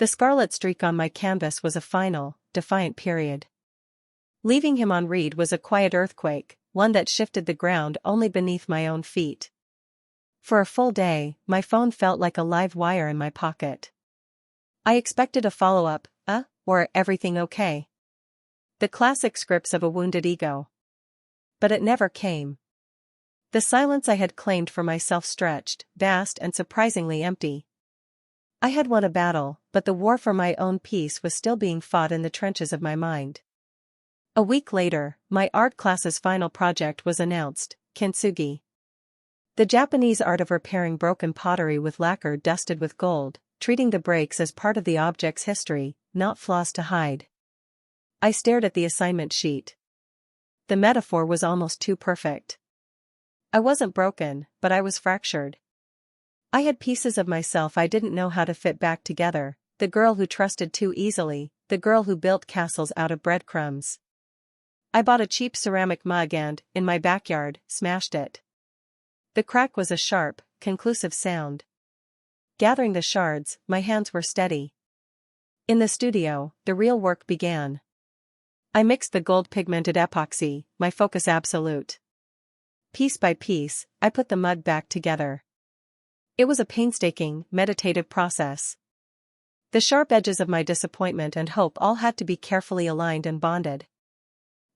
The scarlet streak on my canvas was a final, defiant period. Leaving him on read was a quiet earthquake, one that shifted the ground only beneath my own feet. For a full day, my phone felt like a live wire in my pocket. I expected a follow-up, or everything okay? The classic scripts of a wounded ego. But it never came. The silence I had claimed for myself stretched, vast and surprisingly empty. I had won a battle, but the war for my own peace was still being fought in the trenches of my mind. A week later, my art class's final project was announced, kintsugi. The Japanese art of repairing broken pottery with lacquer dusted with gold, treating the breaks as part of the object's history, not flaws to hide. I stared at the assignment sheet. The metaphor was almost too perfect. I wasn't broken, but I was fractured. I had pieces of myself I didn't know how to fit back together, the girl who trusted too easily, the girl who built castles out of breadcrumbs. I bought a cheap ceramic mug and, in my backyard, smashed it. The crack was a sharp, conclusive sound. Gathering the shards, my hands were steady. In the studio, the real work began. I mixed the gold-pigmented epoxy, my focus absolute. Piece by piece, I put the mug back together. It was a painstaking, meditative process. The sharp edges of my disappointment and hope all had to be carefully aligned and bonded.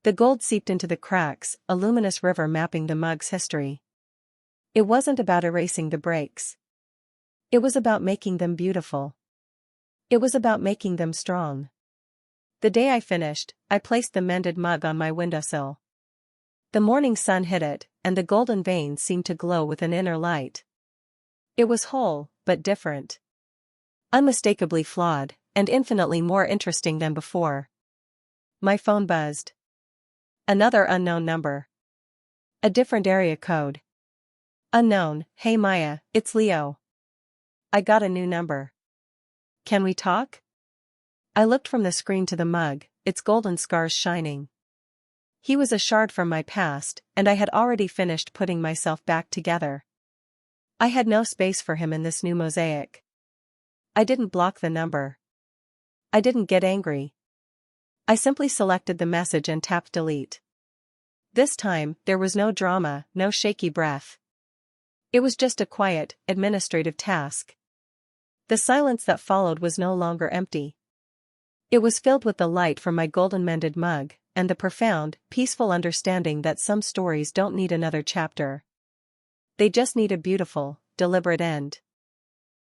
The gold seeped into the cracks, a luminous river mapping the mug's history. It wasn't about erasing the breaks. It was about making them beautiful. It was about making them strong. The day I finished, I placed the mended mug on my windowsill. The morning sun hit it, and the golden veins seemed to glow with an inner light. It was whole, but different. Unmistakably flawed, and infinitely more interesting than before. My phone buzzed. Another unknown number. A different area code. Unknown, hey Maya, it's Leo. I got a new number. Can we talk? I looked from the screen to the mug, its golden scars shining. He was a shard from my past, and I had already finished putting myself back together. I had no space for him in this new mosaic. I didn't block the number. I didn't get angry. I simply selected the message and tapped delete. This time, there was no drama, no shaky breath. It was just a quiet, administrative task. The silence that followed was no longer empty. It was filled with the light from my golden mended mug, and the profound, peaceful understanding that some stories don't need another chapter. They just need a beautiful, deliberate end.